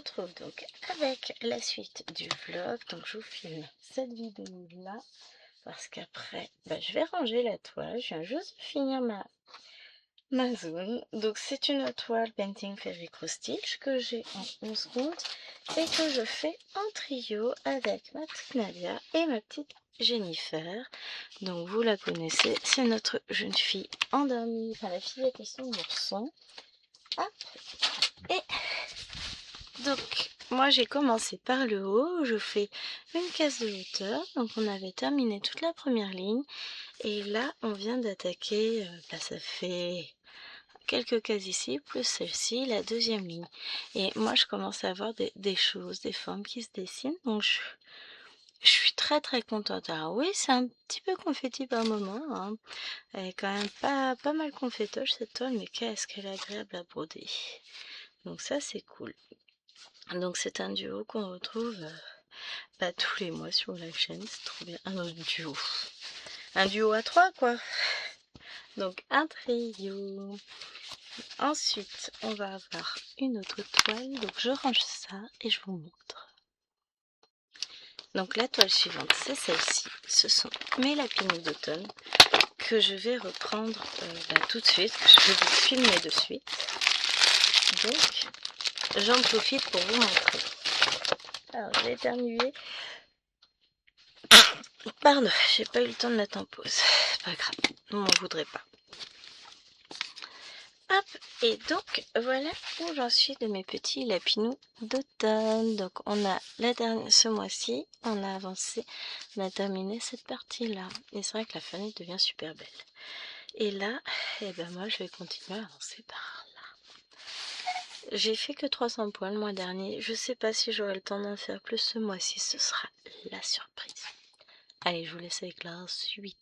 retrouve donc avec la suite du vlog. Donc je vous filme cette vidéo là parce qu'après je vais ranger la toile. Je viens juste de finir ma zone. Donc c'est une toile Painting Fairy Cross Stitch que j'ai en 11 comptes et que je fais en trio avec ma petite Nadia et ma petite Jennifer. Donc vous la connaissez, c'est notre jeune fille endormie, enfin la fillette et son ourson. Hop. Et donc moi j'ai commencé par le haut, je fais une case de hauteur, donc on avait terminé toute la première ligne et là on vient d'attaquer, ça fait quelques cases ici, plus celle-ci, la deuxième ligne. Et moi je commence à avoir des choses, des formes qui se dessinent, donc je suis très contente. Alors oui, c'est un petit peu confetti par moment, hein. Elle est quand même pas mal confétoche cette toile, mais qu'est-ce qu'elle est agréable à broder. Donc ça c'est cool. Donc c'est un duo qu'on retrouve tous les mois sur la chaîne, c'est trop bien. Un autre duo. Un duo à 3 quoi. Donc un trio. Ensuite on va avoir une autre toile, donc je range ça et je vous montre. Donc la toile suivante c'est celle-ci, ce sont mes lapinous d'automne que je vais reprendre tout de suite, que je vais vous filmer de suite. Donc j'en profite pour vous montrer. Alors j'ai éternué. Pardon, j'ai pas eu le temps de mettre en pause. C'est pas grave, on m'en voudrait pas. Hop, et donc voilà où j'en suis de mes petits lapinous d'automne. Donc on a ce mois-ci, on a avancé, on a terminé cette partie-là. Et c'est vrai que la fenêtre devient super belle. Et là, moi je vais continuer à avancer par là. J'ai fait que 300 points le mois dernier. Je sais pas si j'aurai le temps d'en faire plus ce mois-ci, ce sera la surprise. Allez, je vous laisse avec la suite.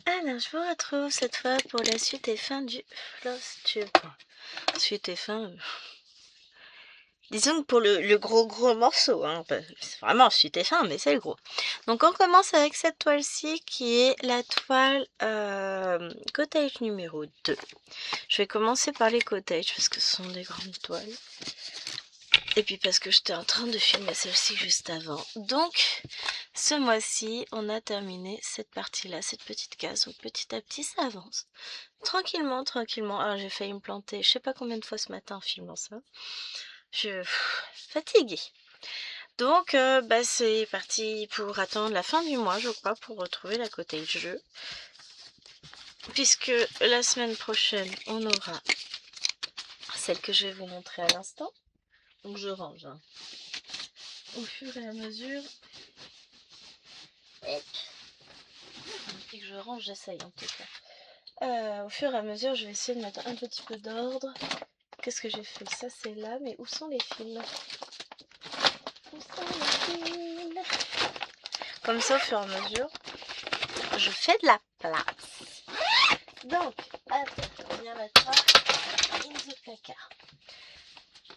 Alors, je vous retrouve cette fois pour la suite et fin du Floss Tube. Suite et fin. Disons que pour le gros morceau, hein, c'est vraiment suite et fin, mais c'est le gros. Donc on commence avec cette toile-ci qui est la toile Cottage numéro 2. Je vais commencer par les cottages parce que ce sont des grandes toiles. Et puis parce que j'étais en train de filmer celle-ci juste avant. Donc ce mois-ci, on a terminé cette partie-là, cette petite case. Donc petit à petit, ça avance. Tranquillement. Alors j'ai failli me planter, je sais pas combien de fois ce matin en filmant ça. Je suis fatiguée. Donc c'est parti pour attendre la fin du mois, je crois, pour retrouver la cottage jeu. Puisque la semaine prochaine, on aura celle que je vais vous montrer à l'instant. Donc je range. Hein. Au fur et à mesure. Depuis que je range, j'essaye en tout cas. Au fur et à mesure, je vais essayer de mettre un petit peu d'ordre. Qu'est-ce que j'ai fait? Ça c'est là, mais où sont les fils? Où sont les fils? Comme ça, au fur et à mesure, je fais de la place. Donc, attends, je viens mettre ça in the placard.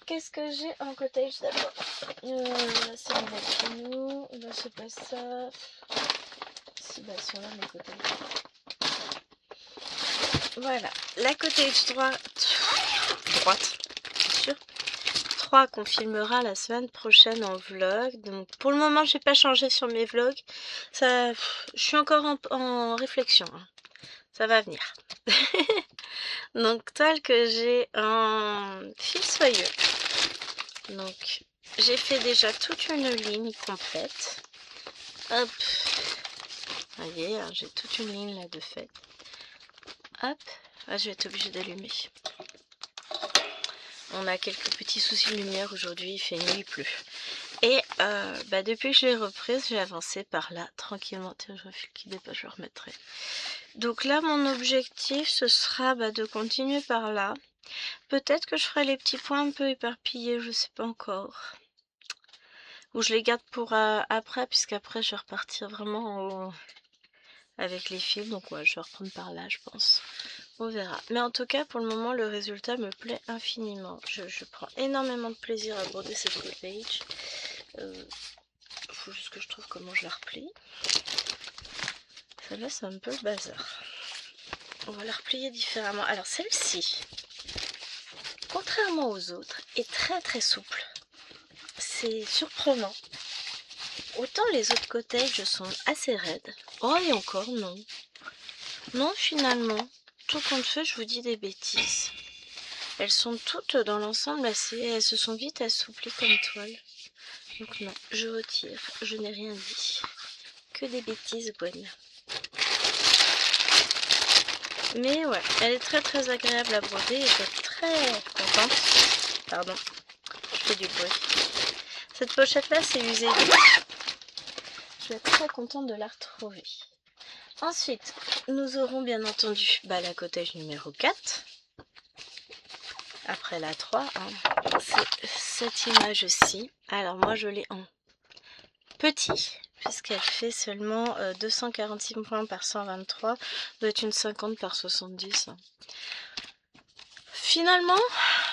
Qu'est-ce que j'ai en cottage d'abord? Là c'est mes lapinous, là c'est pas ça. Si, sur là mes cottages. Voilà, la cottage droite, bien sûr. 3 qu'on filmera la semaine prochaine en vlog. Donc pour le moment, j'ai pas changé sur mes vlogs. Ça, je suis encore en réflexion. Hein. Ça va venir. Donc toile que j'ai en fil soyeux. Donc j'ai fait déjà toute une ligne complète. Hop. Vous voyez, j'ai toute une ligne là de fait. Hop. Ah, je vais être obligée d'allumer. On a quelques petits soucis de lumière aujourd'hui, il fait nuit, il pleut. Et depuis que je l'ai reprise, j'ai avancé par là, tranquillement. Tiens, je vois fil qui dépasse, je le remettrai. Donc là, mon objectif, ce sera de continuer par là. Peut-être que je ferai les petits points un peu éparpillés, je sais pas encore. Ou je les garde pour après, puisqu'après, je vais repartir vraiment avec les fils. Donc ouais, je vais reprendre par là, je pense. On verra. Mais en tout cas, pour le moment, le résultat me plaît infiniment. Je prends énormément de plaisir à broder cette cottage. Faut juste que je trouve comment je la replie. Celle-là, c'est un peu le bazar. On va la replier différemment. Alors, celle-ci, contrairement aux autres, est très très souple. C'est surprenant. Autant les autres cottages sont assez raides. Oh, et encore, non. Non, finalement, tout compte fait, je vous dis des bêtises. Elles sont toutes dans l'ensemble assez... Elles se sont vite assouplies comme toile. Donc non, je retire, je n'ai rien dit. Que des bêtises, Gwen. Mais ouais, elle est très très agréable à broder et je suis très contente. Pardon, je fais du bruit. Cette pochette là, c'est usé. Je vais être très contente de la retrouver. Ensuite, nous aurons bien entendu la cottage numéro 4. Après la 3, hein. C'est cette image-ci. Alors moi je l'ai en petit, puisqu'elle fait seulement 246 points par 123, doit être une 50 par 70. Finalement,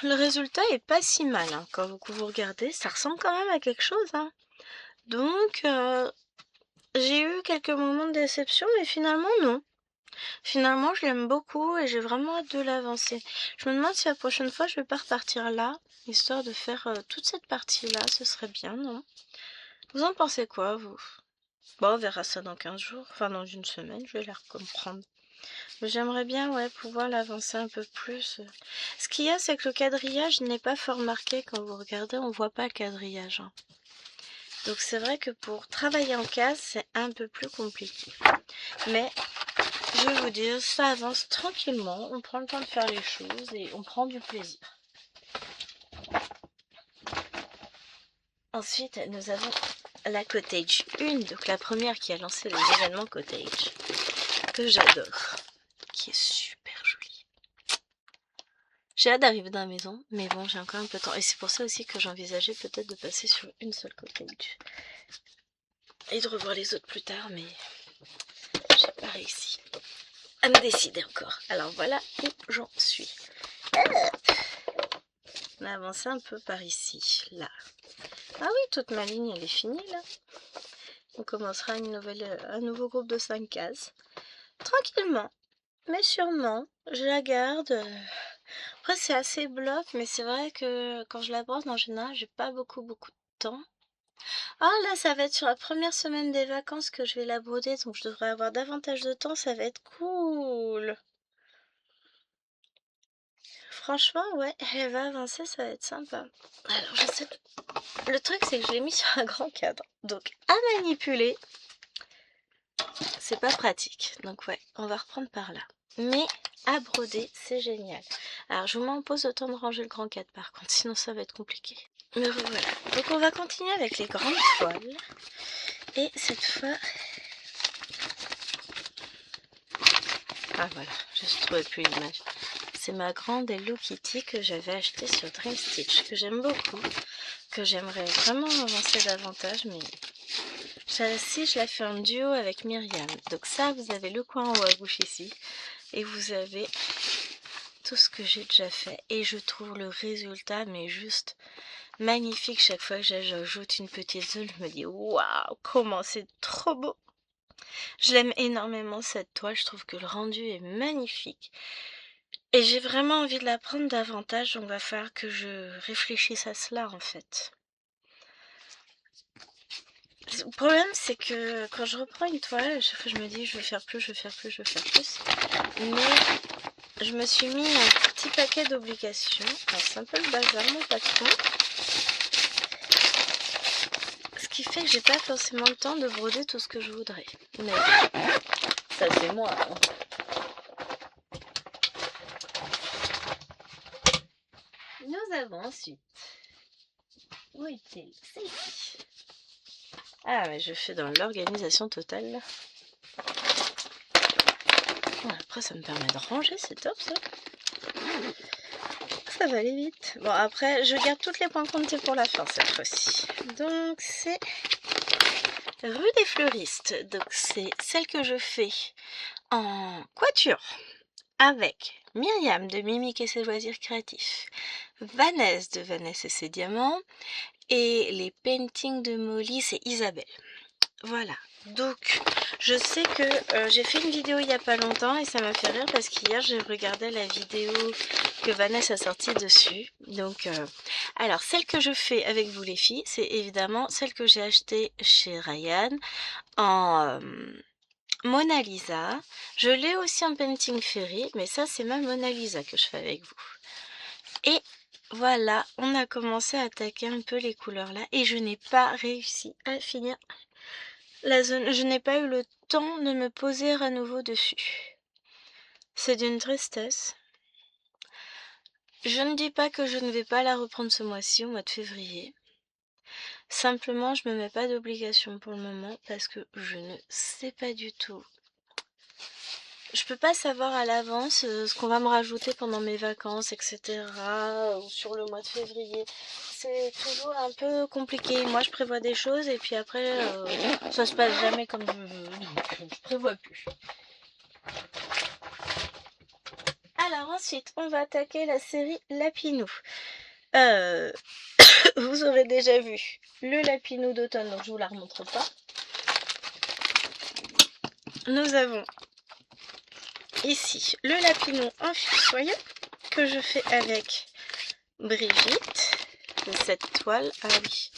le résultat est pas si mal, hein. Quand vous regardez, ça ressemble quand même à quelque chose, hein. Donc, j'ai eu quelques moments de déception, mais finalement non. Finalement, je l'aime beaucoup et j'ai vraiment hâte de l'avancer. Je me demande si la prochaine fois, je vais pas repartir là, histoire de faire toute cette partie-là. Ce serait bien, non? Vous en pensez quoi, vous? Bon, on verra ça dans 15 jours. Enfin, dans une semaine, je vais la recomprendre. Mais j'aimerais bien, ouais, pouvoir l'avancer un peu plus. Ce qu'il y a, c'est que le quadrillage n'est pas fort marqué. Quand vous regardez, on voit pas le quadrillage, hein. Donc c'est vrai que pour travailler en case, c'est un peu plus compliqué. Mais je vais vous dire, ça avance tranquillement, on prend le temps de faire les choses et on prend du plaisir. Ensuite, nous avons la Cottage 1, donc la première qui a lancé les événements Cottage, que j'adore, qui est super jolie. J'ai hâte d'arriver dans la maison, mais bon, j'ai encore un peu de temps. Et c'est pour ça aussi que j'envisageais peut-être de passer sur une seule Cottage. Et de revoir les autres plus tard, mais j'ai pas réussi à me décider encore. Alors voilà où j'en suis. On a avancé un peu par ici, là. Ah oui, toute ma ligne, elle est finie, là. On commencera un nouveau groupe de 5 cases. Tranquillement, mais sûrement, je la garde. Après, c'est assez bloc, mais c'est vrai que quand je la brosse, en général, j'ai pas beaucoup de temps. Ah là, ça va être sur la première semaine des vacances que je vais la broder, donc je devrais avoir davantage de temps, ça va être cool. Franchement, ouais, elle va avancer, ça va être sympa. Alors, je sais... Le truc, c'est que je l'ai mis sur un grand cadre. Donc, à manipuler, c'est pas pratique. Donc, ouais, on va reprendre par là. Mais à broder, c'est génial. Alors, je vous m'impose le temps de ranger le grand cadre, par contre, sinon ça va être compliqué. Me revoilà. Donc, on va continuer avec les grandes toiles. Et cette fois... Ah, voilà, je ne trouvais plus l'image. C'est ma grande Hello Kitty que j'avais achetée sur Dream Stitch, que j'aime beaucoup, que j'aimerais vraiment avancer davantage, mais celle-ci, je la fais en duo avec Myriam. Donc ça, vous avez le coin en haut à gauche ici, et vous avez tout ce que j'ai déjà fait. Et je trouve le résultat, mais juste magnifique. Chaque fois que j'ajoute une petite zone, je me dis, waouh, comment c'est trop beau! Je l'aime énormément cette toile, je trouve que le rendu est magnifique. Et j'ai vraiment envie de la prendre davantage, donc il va falloir que je réfléchisse à cela en fait. Le problème, c'est que quand je reprends une toile, chaque fois je me dis je veux faire plus, je veux faire plus, je veux faire plus. Mais je me suis mis un petit paquet d'obligations. Alors c'est un peu le bazar, mon patron. Ce qui fait que j'ai pas forcément le temps de broder tout ce que je voudrais. Mais ça c'est moi, hein. Nous avons ensuite... Où est-il? C'est ici. Ah, mais je fais dans l'organisation totale. Là. Après, ça me permet de ranger, c'est top ça. Ça va aller vite. Bon, après, je garde toutes les points comptés pour la fin cette fois-ci. Donc, c'est Rue des Fleuristes. Donc, c'est celle que je fais en quatuor avec Myriam de Mimique et ses loisirs créatifs, Vanessa de Vanessa et ses diamants, et les paintings de Molly, c'est Isabelle. Voilà, Donc, je sais que j'ai fait une vidéo il n'y a pas longtemps et ça m'a fait rire parce qu'hier, j'ai regardé la vidéo que Vanessa a sortie dessus. Donc, alors, celle que je fais avec vous les filles, c'est évidemment celle que j'ai achetée chez Ryan en Mona Lisa. Je l'ai aussi en Painting Fairy, mais ça, c'est ma Mona Lisa que je fais avec vous. Et voilà, on a commencé à attaquer un peu les couleurs là et je n'ai pas réussi à finir la zone. Je n'ai pas eu le temps de me poser à nouveau dessus. C'est d'une tristesse. Je ne dis pas que je ne vais pas la reprendre ce mois-ci, au mois de février. Simplement, je me mets pas d'obligation pour le moment parce que je ne sais pas du tout. Je peux pas savoir à l'avance ce qu'on va me rajouter pendant mes vacances, etc. ou sur le mois de février. C'est toujours un peu compliqué. Moi, je prévois des choses et puis après, ça se passe jamais comme je veux. Donc, je prévois plus. Alors ensuite, on va attaquer la série Lapinou. Vous aurez déjà vu le Lapinou d'automne, donc je vous la remontre pas. Nous avons ici le Lapinou en fil soyeux que je fais avec Brigitte. De cette toile, ah oui,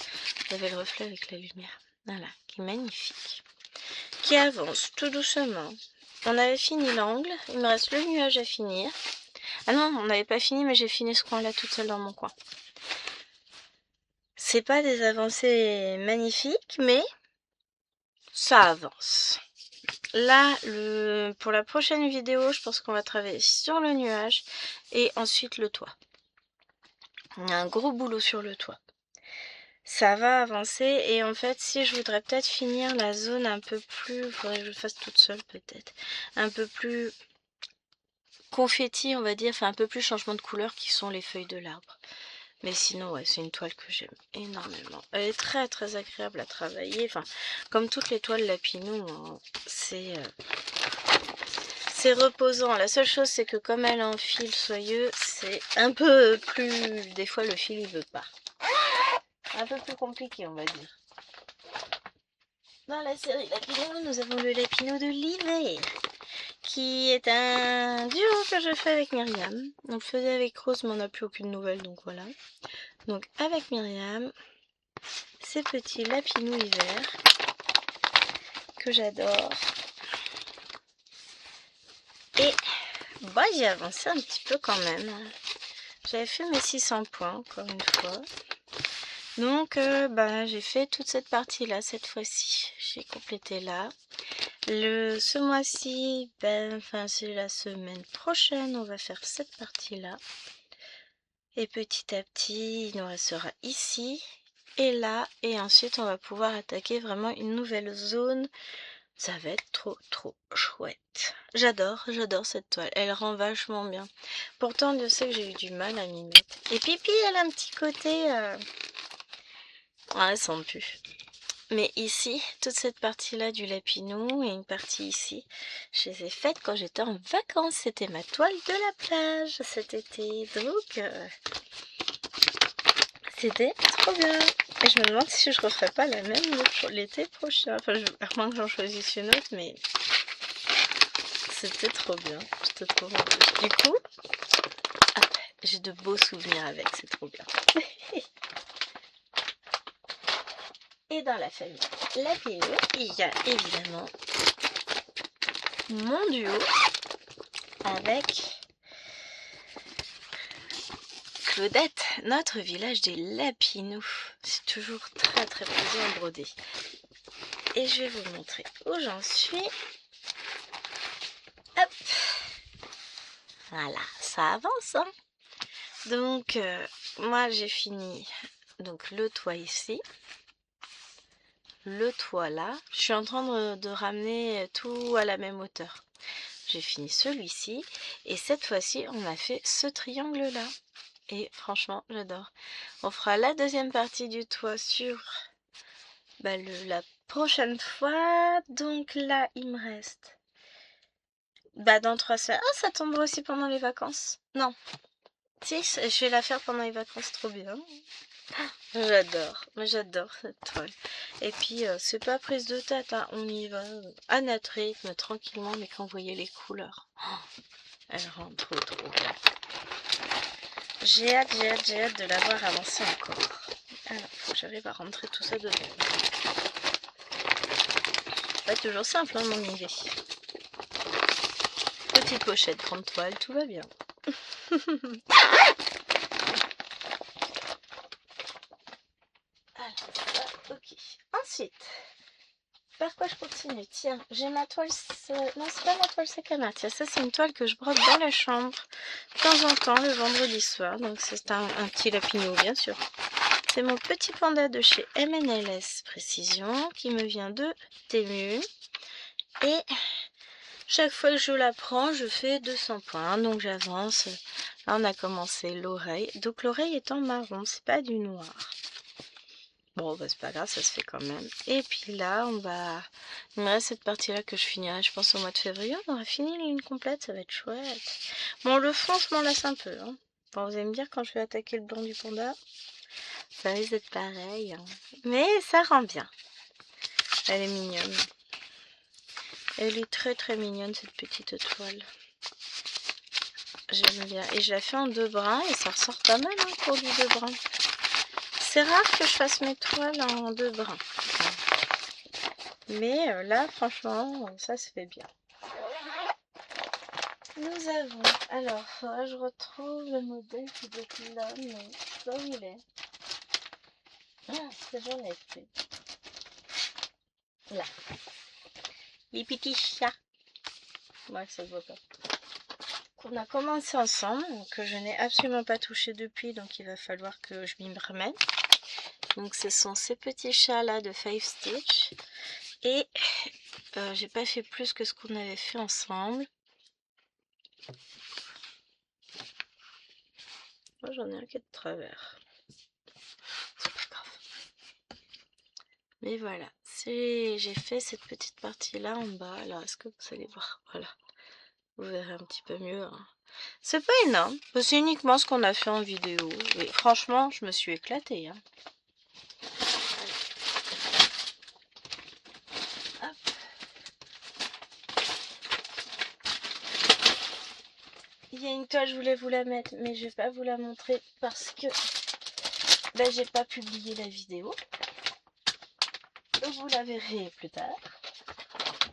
vous avez le reflet avec la lumière. Voilà, qui est magnifique. Qui avance tout doucement. On avait fini l'angle, il me reste le nuage à finir. Ah non, on n'avait pas fini, mais j'ai fini ce coin-là toute seule dans mon coin. C'est pas des avancées magnifiques, mais ça avance. Là, pour la prochaine vidéo, je pense qu'on va travailler sur le nuage et ensuite le toit. Il y a un gros boulot sur le toit. Ça va avancer et en fait, si je voudrais peut-être finir la zone un peu plus, il faudrait que je le fasse toute seule peut-être, un peu plus confetti, on va dire, enfin un peu plus changement de couleur qui sont les feuilles de l'arbre. Mais sinon, ouais, c'est une toile que j'aime énormément. Elle est très très agréable à travailler. Enfin, comme toutes les toiles Lapinou, hein, c'est reposant. La seule chose, c'est que comme elle est en fil soyeux, c'est un peu plus... Des fois, le fil, il veut pas. Un peu plus compliqué, on va dire. Dans la série Lapinou, nous avons le Lapinou de l'hiver, qui est un duo que je fais avec Myriam. On le faisait avec Rose, mais on n'a plus aucune nouvelle, donc voilà. Donc avec Myriam, ces petits Lapinous hiver que j'adore. Et bah, j'ai avancé un petit peu quand même. J'avais fait mes 600 points, encore une fois. Donc, bah, j'ai fait toute cette partie-là, cette fois-ci. J'ai complété là. Ce mois-ci, ben, enfin, c'est la semaine prochaine, on va faire cette partie-là. Et petit à petit, il nous restera ici et là. Et ensuite, on va pouvoir attaquer vraiment une nouvelle zone. Ça va être trop trop chouette. J'adore cette toile. Elle rend vachement bien. Pourtant, Dieu sait que j'ai eu du mal à m'y mettre. Et Pipi, elle a un petit côté... elle sent plus. Mais ici, toute cette partie-là du Lapinou et une partie ici, je les ai faites quand j'étais en vacances. C'était ma toile de la plage cet été. Donc, c'était trop bien. Et je me demande si je referai pas la même l'été prochain. Enfin, à moins que j'en choisisse une autre, mais c'était trop bien. J'étais trop heureuse. Du coup, j'ai de beaux souvenirs avec. C'est trop bien. Et dans la famille Lapinou, il y a évidemment mon duo avec Claudette, notre village des Lapinous. C'est toujours très très plaisant à broder. Et je vais vous montrer où j'en suis. Hop. Voilà, ça avance. Hein. Donc, moi j'ai fini donc, le toit ici. Le toit là. Je suis en train de ramener tout à la même hauteur. J'ai fini celui-ci. Et cette fois-ci, on a fait ce triangle-là. Et franchement, j'adore. On fera la deuxième partie du toit sur la prochaine fois. Donc là, il me reste... dans 3 semaines. Ah, ça tombera aussi pendant les vacances. Non. Si, je vais la faire pendant les vacances, trop bien. J'adore, mais j'adore cette toile. Et puis, c'est pas prise de tête, hein, on y va à notre rythme, tranquillement, mais quand vous voyez les couleurs, elle rend trop bien. J'ai hâte de la voir avancer encore. Alors, faut que j'arrive à rentrer tout ça dedans. Pas toujours simple, hein, mon idée. Petite pochette, grande toile, tout va bien. Alors, ok. Ensuite, par quoi je continue? Tiens, j'ai ma toile... Non, c'est pas ma toile sac à main. Tiens, ça, c'est une toile que je brode dans la chambre de temps en temps, le vendredi soir. Donc, c'est un petit lapino, bien sûr. C'est mon petit panda de chez MNLS Précision qui me vient de Temu. Et chaque fois que je la prends, je fais 200 points. Donc, j'avance. Là, on a commencé l'oreille. Donc, l'oreille est en marron, c'est pas du noir. Bon, bah, c'est pas grave, ça se fait quand même. Et puis là, il me reste cette partie-là que je finirai, je pense, au mois de février. On aura fini la ligne complète, ça va être chouette. Bon, le fond, je m'en lasse un peu. Hein. Bon, vous allez me dire, quand je vais attaquer le blanc du panda, ça risque d'être pareil. Hein. Mais ça rend bien. Elle est mignonne. Elle est très mignonne, cette petite toile. J'aime bien. Et je la fais en 2 brins, et ça ressort pas mal hein, pour du 2 brins. C'est rare que je fasse mes toiles en 2 brins. Mais là, franchement, ça se fait bien. Nous avons... Alors, faudra que je retrouve le modèle qui doit être là, mais là où il est. Ah, c'est j'en ai fait. Là. Les petits chats. Ouais, ça se voit pas. Qu'on a commencé ensemble, que je n'ai absolument pas touché depuis, donc il va falloir que je m'y remette. Donc ce sont ces petits chats là de Five Stitch. Et j'ai pas fait plus que ce qu'on avait fait ensemble. Moi j'en ai un qui est de travers. C'est pas grave. Mais voilà, j'ai fait cette petite partie là en bas. Alors est-ce que vous allez voir? Voilà. Vous verrez un petit peu mieux. Hein. C'est pas énorme. C'est uniquement ce qu'on a fait en vidéo. Et franchement, je me suis éclatée. Hein. Il y a une toile, je voulais vous la mettre, mais je vais pas vous la montrer parce que j'ai pas publié la vidéo. Donc vous la verrez plus tard.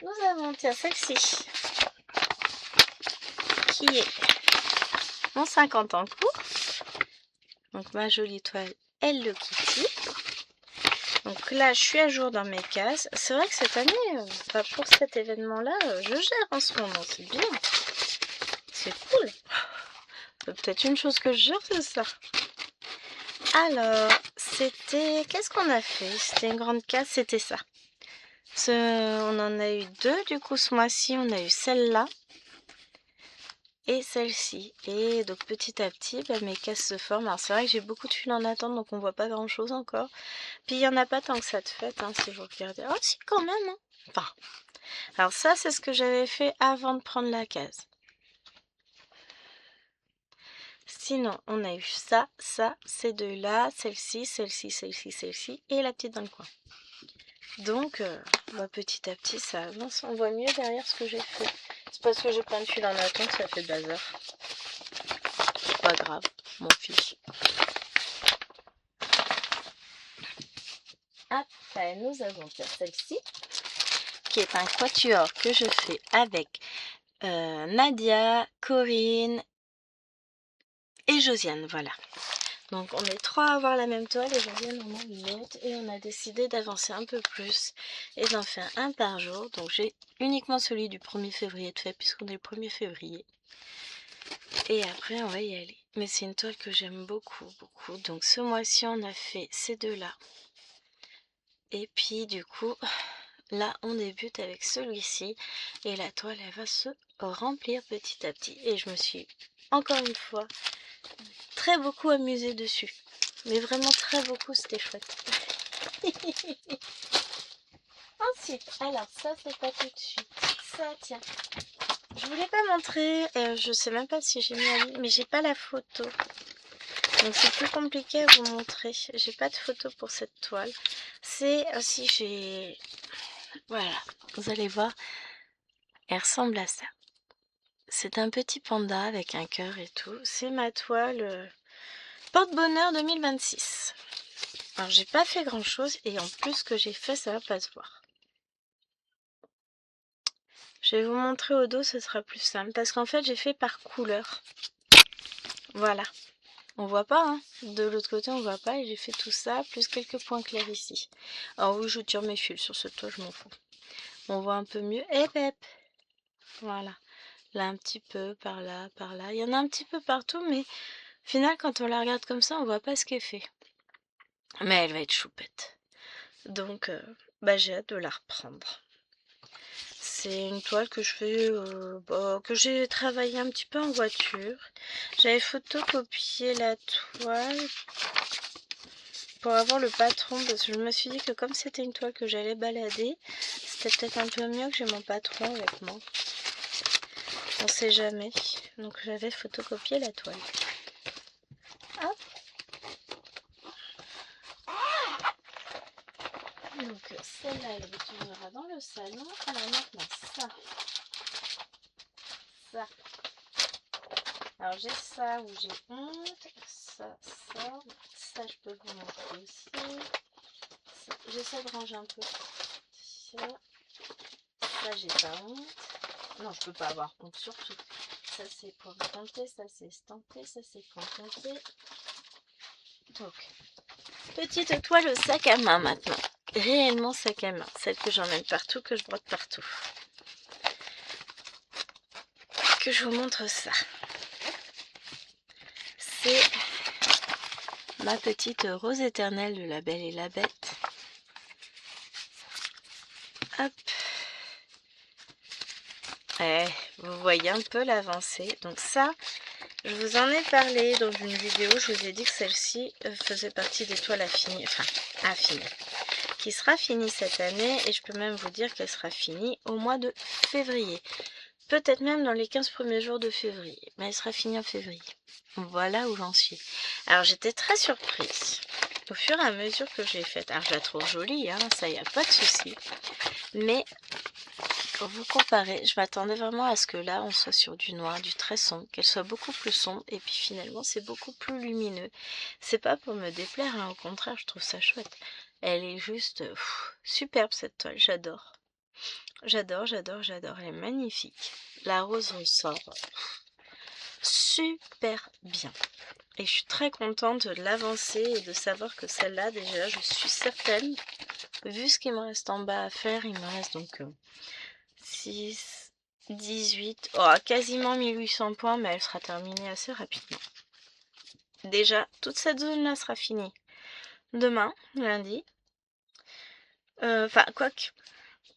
Nous avons, tiens, celle-ci, qui est mon 50 en cours. Donc ma jolie toile Hello Kitty. Donc là, je suis à jour dans mes cases. C'est vrai que cette année, pour cet événement-là, je gère en ce moment, c'est bien. C'est cool. Peut-être une chose que je gère, c'est ça. Alors, c'était... Qu'est-ce qu'on a fait? C'était une grande case, c'était ça. On en a eu 2, du coup, ce mois-ci, on a eu celle-là. Et celle-ci. Et donc, petit à petit, mes cases se forment. Alors, c'est vrai que j'ai beaucoup de fils en attente, donc on voit pas grand-chose encore. Puis, il n'y en a pas tant que ça de fait, hein, si vous regardez. Oh, si, quand même, hein. Enfin, alors ça, c'est ce que j'avais fait avant de prendre la case. Sinon, on a eu ça, ces deux-là, celle-ci, celle-ci, celle-ci, celle-ci, et la petite dans le coin. Donc, petit à petit, ça avance. On voit mieux derrière ce que j'ai fait. C'est parce que j'ai plein de fils en attente, ça fait bazar. C'est pas grave, mon fiche. Après, nous avons celle-ci, qui est un quatuor que je fais avec Nadia, Corinne et Josiane, voilà. Donc on est 3 à avoir la même toile et Josiane en a une autre et on a décidé d'avancer un peu plus et d'en faire un par jour. Donc j'ai uniquement celui du 1er février de fait puisqu'on est le 1er février. Et après on va y aller. Mais c'est une toile que j'aime beaucoup. Donc ce mois-ci on a fait ces deux-là. Et puis du coup, là on débute avec celui-ci et la toile elle va se remplir petit à petit. Et je me suis encore une fois très beaucoup amusée dessus. Mais vraiment très beaucoup, c'était chouette. Ensuite, alors ça c'est pas tout de suite. Ça, tiens. je voulais pas montrer, je sais même pas si j'ai mis en ligne, mais j'ai pas la photo. Donc c'est plus compliqué à vous montrer. J'ai pas de photo pour cette toile. C'est aussi j'ai... Voilà, vous allez voir, elle ressemble à ça. C'est un petit panda avec un cœur et tout. C'est ma toile Porte-Bonheur 2026. Alors j'ai pas fait grand chose et en plus ce que j'ai fait ça va pas se voir. Je vais vous montrer au dos, ce sera plus simple parce qu'en fait j'ai fait par couleur. Voilà. On voit pas, hein. De l'autre côté on voit pas et j'ai fait tout ça, plus quelques points clairs ici. Alors oui, je tire mes fils sur ce toit, je m'en fous. On voit un peu mieux. Et pep. Voilà. Là un petit peu, par là, par là. Il y en a un petit peu partout, mais au final quand on la regarde comme ça, on voit pas ce qu'elle fait. Mais elle va être choupette. Donc j'ai hâte de la reprendre. C'est une toile que je fais, que j'ai travaillé un petit peu en voiture. J'avais photocopié la toile pour avoir le patron parce que je me suis dit que comme c'était une toile que j'allais balader, c'était peut-être un peu mieux que j'ai mon patron avec moi. On sait jamais. Donc j'avais photocopié la toile. Hop. Donc celle-là, elle retournera dans le salon. Alors maintenant, ça. Alors j'ai ça où j'ai honte, ça, je peux vous montrer aussi. J'essaie de ranger un peu. Ça j'ai pas honte. Non, je peux pas avoir honte surtout. Ça c'est pour compter, ça c'est estampé, ça c'est pour compter. Donc, petite toile au sac à main maintenant. Réellement sac à main, celle que j'emmène partout, que je brode partout. Que je vous montre ça. C'est ma petite rose éternelle de La Belle et la Bête. Hop. Vous voyez un peu l'avancée. Donc ça, je vous en ai parlé dans une vidéo. Je vous ai dit que celle-ci faisait partie des toiles à finir. Enfin, à finir. Qui sera finie cette année. Et je peux même vous dire qu'elle sera finie au mois de février. Peut-être même dans les 15 premiers jours de février. Mais elle sera finie en février. Voilà où j'en suis. Alors j'étais très surprise. Au fur et à mesure que je l'ai faite. Alors je la trouve jolie, hein, ça y a pas de souci. Mais pour vous comparer, je m'attendais vraiment à ce que là on soit sur du noir, du très sombre, qu'elle soit beaucoup plus sombre et puis finalement c'est beaucoup plus lumineux. C'est pas pour me déplaire, hein, au contraire je trouve ça chouette. Elle est juste superbe cette toile, j'adore. J'adore, elle est magnifique. La rose ressort super bien. Et je suis très contente de l'avancer et de savoir que celle-là déjà je suis certaine, vu ce qu'il me reste en bas à faire, il me reste donc 6, 18, quasiment 1800 points, mais elle sera terminée assez rapidement. Déjà, toute cette zone-là sera finie demain, lundi. Enfin, quoique,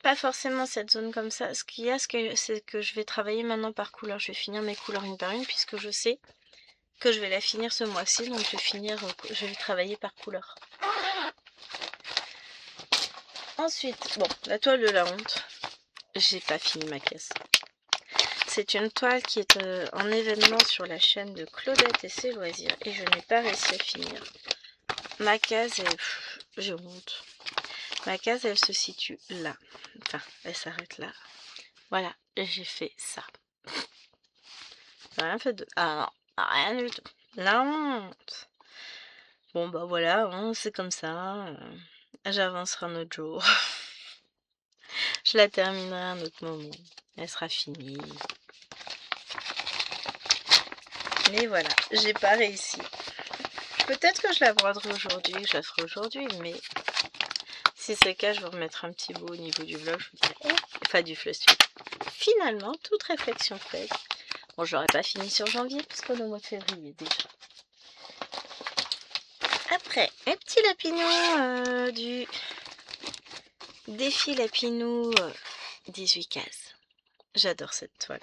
pas forcément cette zone comme ça. Ce qu'il y a, c'est que je vais travailler maintenant par couleur. Je vais finir mes couleurs une par une, puisque je sais que je vais la finir ce mois-ci, donc je vais travailler par couleur. Ensuite, bon, la toile de la honte. J'ai pas fini ma caisse. C'est une toile qui est en événement sur la chaîne de Claudette et ses loisirs et je n'ai pas réussi à finir. Ma case est... j'ai honte. Ma case, elle se situe là. Enfin, elle s'arrête là. Voilà, j'ai fait ça. Rien fait de... Ah non, rien du tout. La honte. Bon bah voilà, hein, c'est comme ça. J'avancerai un autre jour. Je la terminerai à un autre moment. Elle sera finie. Mais voilà, j'ai pas réussi. Peut-être que je la broderai aujourd'hui, que je la ferai aujourd'hui, mais si c'est le cas, je vous remettrai un petit bout au niveau du vlog, je vous dirai, enfin du flush. Finalement, toute réflexion faite. Bon, je l'aurais pas fini sur janvier, puisqu'on est au mois de février déjà. Après, un petit lapinou du défi lapinou 18 cases. J'adore cette toile.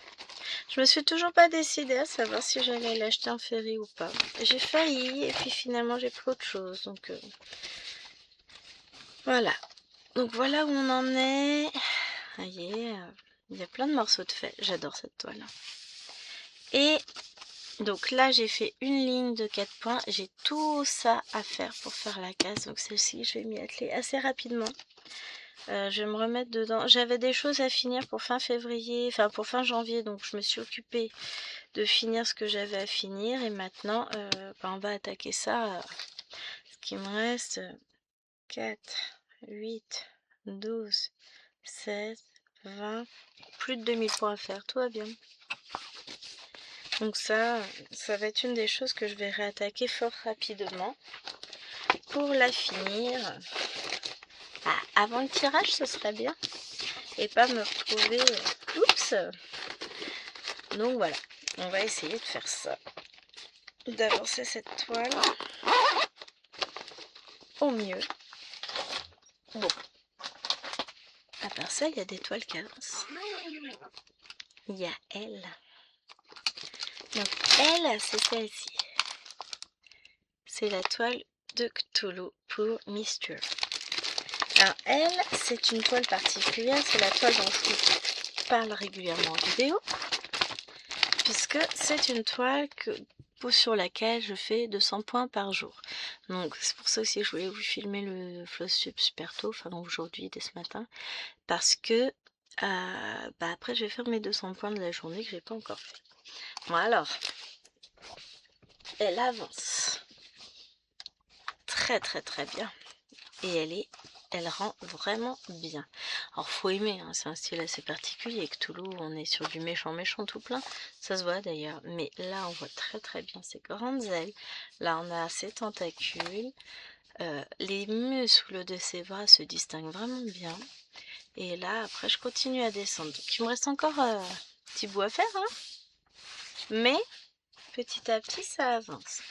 Je me suis toujours pas décidée à savoir si j'allais l'acheter en février ou pas. J'ai failli et puis finalement j'ai pris autre chose. Donc voilà. Donc voilà où on en est. Ça y est. Il y a plein de morceaux de fête. J'adore cette toile. Et donc là, j'ai fait une ligne de 4 points. J'ai tout ça à faire pour faire la case. Donc celle-ci, je vais m'y atteler assez rapidement. Je vais me remettre dedans. J'avais des choses à finir pour fin février, enfin pour fin janvier. Donc je me suis occupée de finir ce que j'avais à finir. Et maintenant, on va attaquer ça. Ce qui me reste, 4, 8, 12, 16, 20, plus de 2000 points à faire, tout va bien. Donc ça va être une des choses que je vais réattaquer fort rapidement pour la finir. Avant le tirage, ce serait bien. Et pas me retrouver... Oups! Donc voilà, on va essayer de faire ça. D'avancer cette toile au mieux. Bon. À part ça, il y a des toiles qui avancent. Il y a elle. Donc elle, c'est celle-ci. C'est la toile de Cthulhu pour Mysture. Alors elle, c'est une toile particulière, c'est la toile dont je vous parle régulièrement en vidéo, puisque c'est une toile sur laquelle je fais 200 points par jour. Donc c'est pour ça aussi que je voulais vous filmer le floss super tôt, enfin aujourd'hui, dès ce matin, parce que après je vais faire mes 200 points de la journée que j'ai pas encore fait. Bon alors, elle avance très très très bien et elle rend vraiment bien. Alors faut aimer, hein, c'est un style assez particulier. Cthulhu, on est sur du méchant tout plein, ça se voit d'ailleurs, mais là on voit très très bien ses grandes ailes, là on a ses tentacules, les muscles de ses bras se distinguent vraiment bien, et là après je continue à descendre. Donc il me reste encore un petit bout à faire, hein, mais petit à petit ça avance.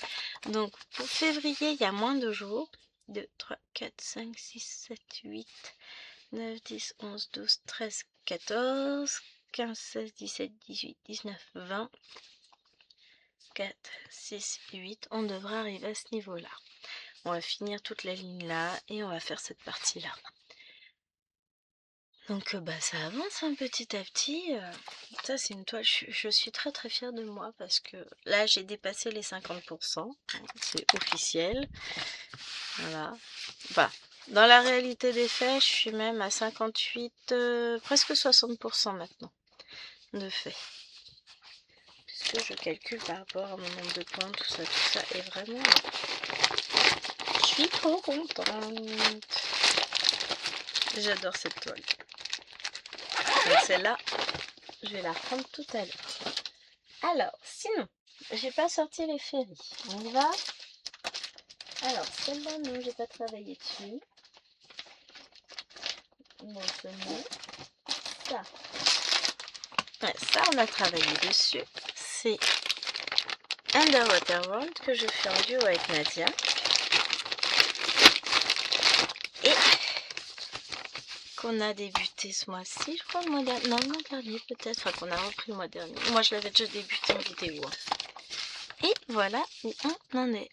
Donc pour février, il y a moins de jours. 2, 3, 4, 5, 6, 7, 8, 9, 10, 11, 12, 13, 14, 15, 16, 17, 18, 19, 20, 4, 6, 8. On devrait arriver à ce niveau-là. On va finir toute la ligne là et on va faire cette partie-là. Donc ça avance petit à petit. Ça c'est une toile, je suis très très fière de moi parce que là j'ai dépassé les 50%. C'est officiel. Voilà. Enfin, dans la réalité des faits, je suis même à 58, presque 60% maintenant de fait. Puisque je calcule par rapport à mon nombre de points, tout ça. Et vraiment, je suis trop contente. J'adore cette toile. Donc celle-là, je vais la reprendre tout à l'heure. Alors, sinon, j'ai pas sorti les féeries. On y va. Alors, celle-là, non, j'ai pas travaillé dessus. Bon, ça. Ouais, ça, on a travaillé dessus. C'est Underwater World que je fais en duo avec Nadia. Et qu'on a débuté ce mois-ci, je crois, le mois dernier. Non, le mois dernier peut-être. Enfin, qu'on a repris le mois dernier. Moi, je l'avais déjà débuté en vidéo. Et voilà où on en est.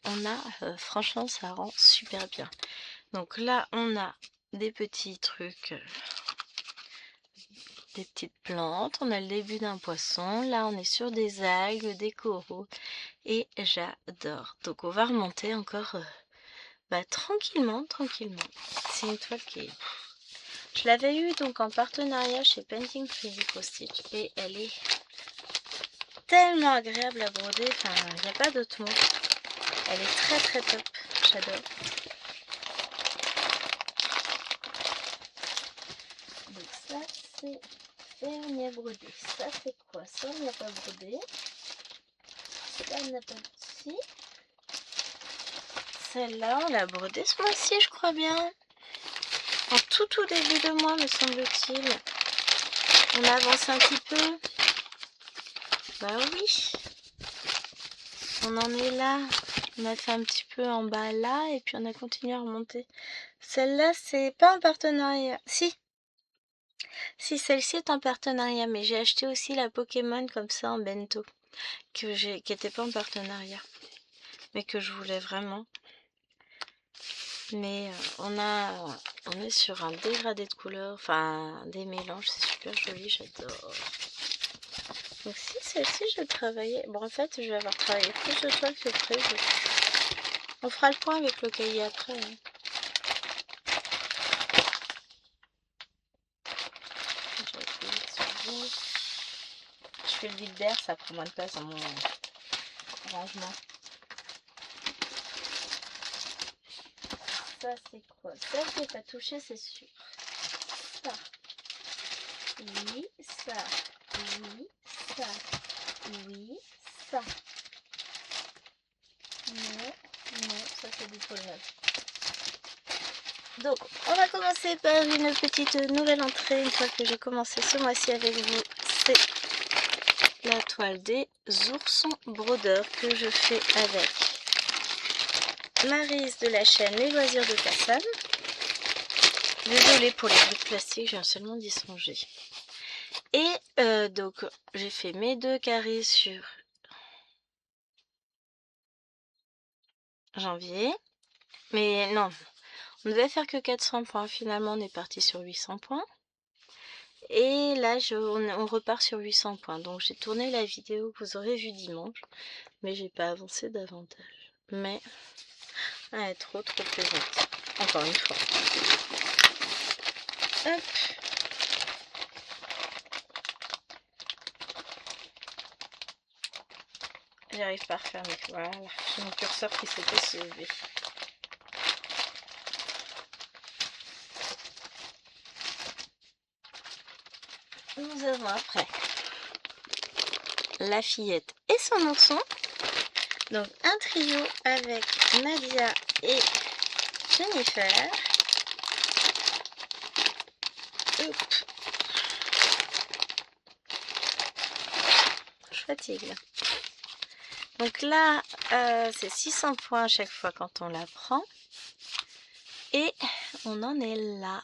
Franchement, ça rend super bien. Donc là, on a des petits trucs, des petites plantes. On a le début d'un poisson. Là, on est sur des algues, des coraux. Et j'adore. Donc, on va remonter encore tranquillement. C'est une toile qui est... Je l'avais eu donc en partenariat chez Painting Free Postage. Et elle est tellement agréable à broder. Enfin, il n'y a pas d'autre mot. Elle est très très top. J'adore. Donc ça c'est fait, à broder. Ça c'est quoi? Ça on n'a pas brodé. Ça on n'a pas ici. Celle-là on l'a brodée ce mois-ci je crois bien. En tout début de mois me semble-t-il. On avance un petit peu. Bah oui. On en est là. On a fait un petit peu en bas là et puis on a continué à remonter. Celle-là c'est pas en partenariat. Si, celle-ci est en partenariat, mais j'ai acheté aussi la Pokémon comme ça en bento, qui n'était pas en partenariat, mais que je voulais vraiment. Mais on est sur un dégradé de couleurs, enfin des mélanges, c'est super joli, j'adore. Donc si celle-ci je travaillais, bon en fait je vais avoir travaillé plus de toile que prévu. On fera le point avec le cahier après. Hein. Je fais le vide d'air, ça prend moins de place dans mon rangement. Ça c'est quoi? Ça je n'ai pas touché, c'est sûr. Ça. Oui, ça. Oui, ça. Oui, ça. Non, non, ça c'est du pôle neuf. Donc, on va commencer par une petite nouvelle entrée. Une fois que j'ai commencé ce mois-ci avec vous, c'est la toile des oursons brodeurs que je fais avec Maryse de la chaîne Les Loisirs de Cassane. Désolée pour les bouts de plastique, j'ai seulement d'y songer. Et donc, j'ai fait mes 2 carrés sur janvier. Mais non, on devait faire que 400 points. Finalement, on est parti sur 800 points. Et là, on repart sur 800 points. Donc, j'ai tourné la vidéo que vous aurez vue dimanche. Mais j'ai pas avancé davantage. Mais, elle est trop plaisante. Encore une fois. Hop. J'arrive pas à refermer. Voilà. J'ai mon curseur qui s'était soulevé. Nous avons après la fillette et son ourson. Donc un trio avec Nadia et Jennifer. Hop. Je fatigue là. Donc là, c'est 600 points à chaque fois quand on la prend. Et on en est là.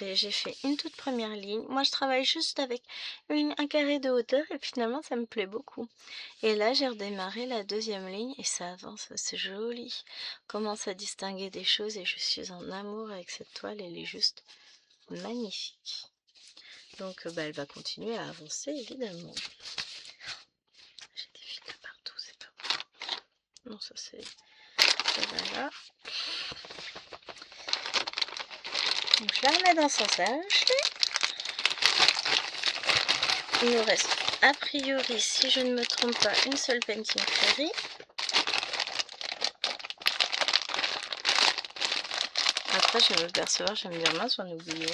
J'ai fait une toute première ligne. Moi, je travaille juste avec un carré de hauteur et finalement, ça me plaît beaucoup. Et là, j'ai redémarré la deuxième ligne et ça avance. C'est joli. On commence à distinguer des choses et je suis en amour avec cette toile. Elle est juste magnifique. Donc, elle va continuer à avancer, évidemment. J'ai des fils de partout, c'est pas bon. Non, ça c'est... Voilà. Donc je la remets dans son sachet. Il nous reste a priori, si je ne me trompe pas, une seule Painting Fairy. Après je vais me percevoir, je vais me dire mince, on a oublié.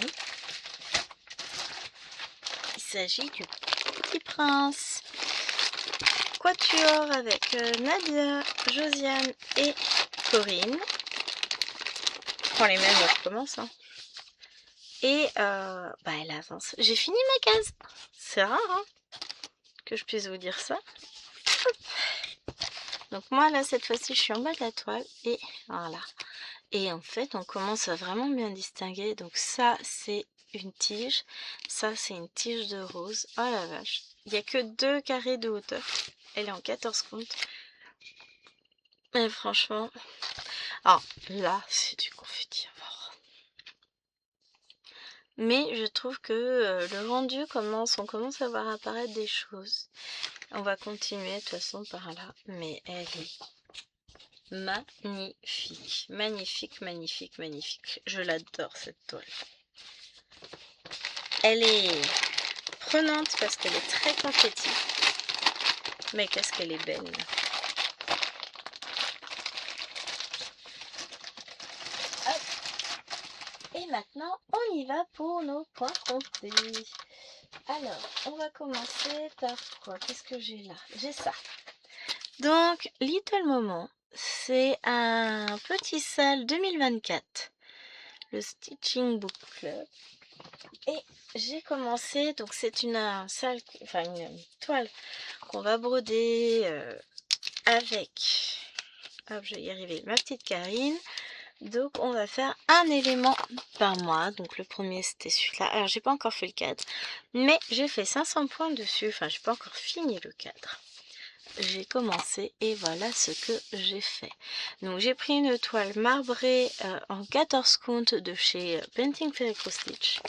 Il s'agit du Petit Prince. Quatuor avec Nadia, Josiane et Corinne. Je prends les mêmes, je recommence. Hein. Et elle avance. J'ai fini ma case. C'est rare hein, que je puisse vous dire ça. Hop. Donc moi là cette fois-ci je suis en bas de la toile et voilà. Et en fait on commence à vraiment bien distinguer. Donc ça c'est une tige. Ça c'est une tige de rose. Oh la vache. Il n'y a que 2 carrés de hauteur. Elle est en 14 comptes. Mais franchement. Alors là c'est du confetti à mort. Mais je trouve que le rendu on commence à voir apparaître des choses. On va continuer de toute façon par là. Mais elle est magnifique. Magnifique, magnifique, magnifique. Je l'adore cette toile. Elle est prenante parce qu'elle est très confetti. Mais qu'est-ce qu'elle est belle. Hop. Et maintenant, on y va pour nos points comptés. Alors, on va commencer par quoi? Qu'est-ce que j'ai là? J'ai ça. Donc, Little Moment, c'est un petit sale 2024. Le Stitching Book Club. Et j'ai commencé, donc c'est une toile qu'on va broder avec, hop, je vais y arriver, ma petite Karine. Donc on va faire un élément par mois. Donc le premier c'était celui-là. Alors j'ai pas encore fait le cadre, mais j'ai fait 500 points dessus. Enfin j'ai pas encore fini le cadre. j'ai commencé et voilà ce que j'ai fait. Donc j'ai pris une toile marbrée en 14 comptes de chez Painting Fairy Stitch.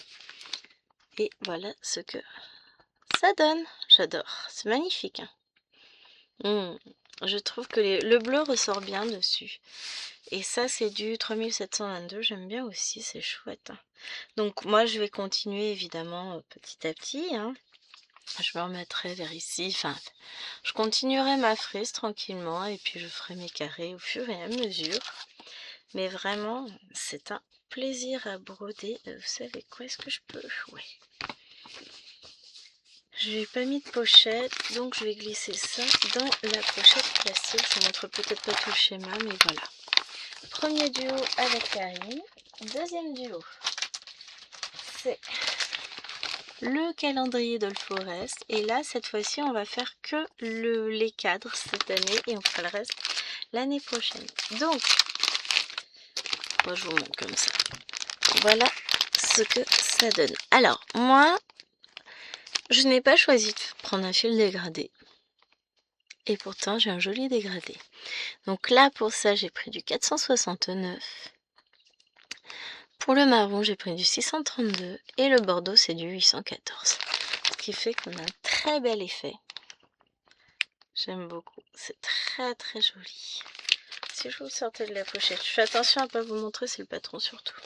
Et voilà ce que ça donne. J'adore, c'est magnifique. Je trouve que le bleu ressort bien dessus. Et ça c'est du 3722, j'aime bien aussi, c'est chouette. Donc moi je vais continuer évidemment petit à petit. Je me remettrai vers ici, enfin je continuerai ma frise tranquillement et puis je ferai mes carrés au fur et à mesure. Mais vraiment c'est un plaisir à broder. Vous savez quoi, est-ce que je peux? Ouais. Je n'ai pas mis de pochette, donc je vais glisser ça dans la pochette plastique. Je ne montre peut-être pas tout le schéma, mais voilà. Premier duo avec Karine. Deuxième duo, c'est le calendrier Dolforest. Et là, cette fois-ci, on va faire que les cadres cette année et on fera le reste l'année prochaine. Donc, moi je vous montre comme ça. Voilà ce que ça donne. Alors, moi, je n'ai pas choisi de prendre un fil dégradé. Et pourtant, j'ai un joli dégradé. Donc là, pour ça, j'ai pris du 469. Pour le marron, j'ai pris du 632. Et le bordeaux, c'est du 814. Ce qui fait qu'on a un très bel effet. J'aime beaucoup. C'est très très joli. Si je vous sortais de la pochette, je fais attention à ne pas vous montrer, c'est le patron surtout.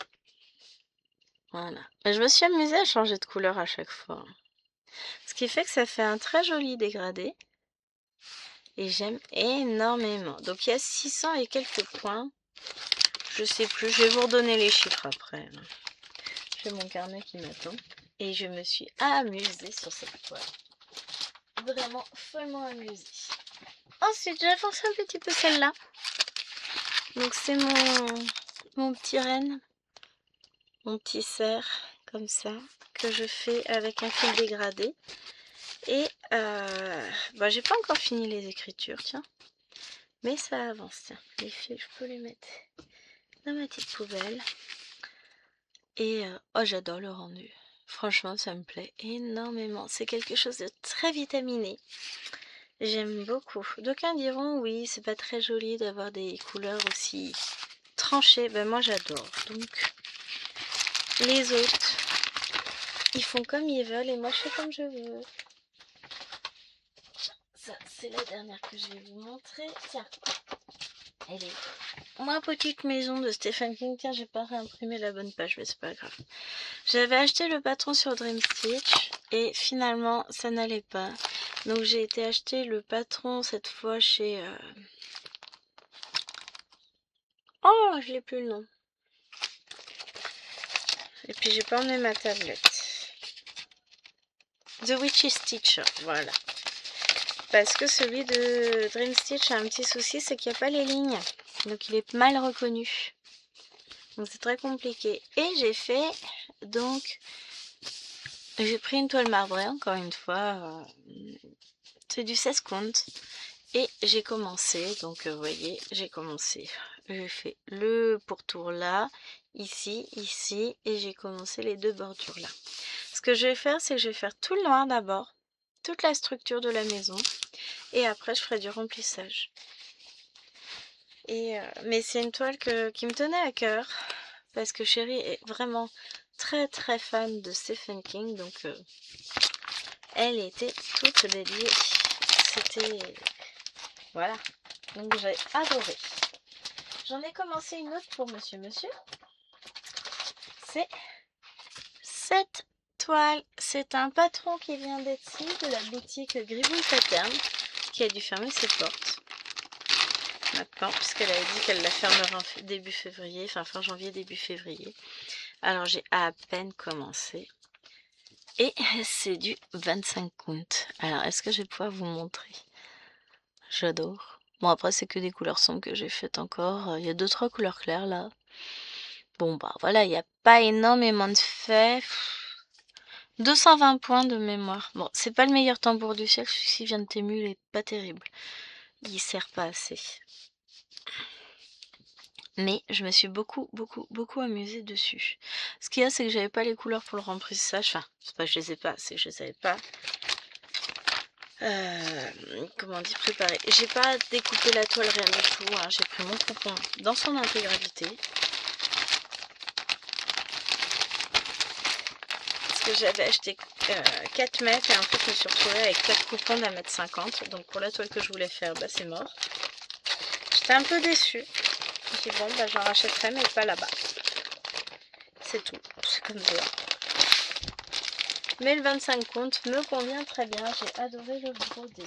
Voilà. Je me suis amusée à changer de couleur à chaque fois. Ce qui fait que ça fait un très joli dégradé. Et j'aime énormément. Donc il y a 600 et quelques points. Je sais plus, je vais vous redonner les chiffres après. J'ai mon carnet qui m'attend. Et je me suis amusée sur cette toile. Vraiment follement amusée. Ensuite, j'avance un petit peu celle-là. Donc c'est mon petit renne. Mon petit cerf, comme ça, que je fais avec un fil dégradé. Et j'ai pas encore fini les écritures, tiens. Mais ça avance, tiens. Les fils, je peux les mettre dans ma petite poubelle. Et j'adore le rendu. Franchement, ça me plaît énormément. C'est quelque chose de très vitaminé. J'aime beaucoup. D'aucuns diront, oui, c'est pas très joli d'avoir des couleurs aussi tranchées. Ben moi, j'adore. Donc, les autres, ils font comme ils veulent et moi, je fais comme je veux. Ça, c'est la dernière que je vais vous montrer. Tiens, elle est ma petite maison de Stephen King. Tiens, j'ai pas réimprimé la bonne page, mais c'est pas grave. J'avais acheté le patron sur Dream Stitch et finalement, ça n'allait pas. Donc, j'ai été acheter le patron cette fois chez... Oh, je l'ai plus le nom. Et puis, j'ai pas emmené ma tablette. The Witchy Stitch, voilà. Parce que celui de Dream Stitch a un petit souci, c'est qu'il n'y a pas les lignes. Donc il est mal reconnu. Donc c'est très compliqué. Et j'ai fait, donc, j'ai pris une toile marbrée, encore une fois. C'est du 16 comptes. Et j'ai commencé, donc vous voyez, j'ai commencé. J'ai fait le pourtour là, ici, ici, et j'ai commencé les deux bordures là. Ce que je vais faire, c'est que je vais faire tout le noir d'abord, toute la structure de la maison, et après je ferai du remplissage. Mais c'est une toile qui me tenait à cœur, parce que Chérie est vraiment très très fan de Stephen King, donc elle était toute dédiée. C'était... Voilà, donc j'ai adoré. J'en ai commencé une autre pour Monsieur. C'est cette toile. C'est un patron qui vient d'Etsy, de la boutique Gribouille Pattern, qui a dû fermer ses portes maintenant, puisqu'elle avait dit qu'elle la fermerait en début février, enfin fin janvier, début février. Alors j'ai à peine commencé. Et c'est du 25 comptes. Alors est-ce que je vais pouvoir vous montrer? J'adore. Bon après c'est que des couleurs sombres que j'ai faites encore. Il y a 2-3 couleurs claires là. Bon bah voilà, il n'y a pas énormément de faits. 220 points de mémoire. Bon, c'est pas le meilleur tambour du siècle, celui-ci vient de Temu, il est pas terrible. Il sert pas assez. Mais je me suis beaucoup amusée dessus. Ce qu'il y a, c'est que j'avais pas les couleurs pour le remplissage. Enfin, c'est pas que je les ai pas, c'est que je les avais pas comment dire, préparé. J'ai pas découpé la toile, rien du tout, hein. J'ai pris mon coupon dans son intégralité. Parce que j'avais acheté 4 mètres et en fait je me suis retrouvée avec 4 coupons d'1,50 m. Donc pour la toile que je voulais faire, bah c'est mort. J'étais un peu déçue. Je me suis dit bon bah j'en rachèterai mais pas là-bas. C'est tout, c'est comme ça. Mais le 25 compte me convient très bien, j'ai adoré le brodé.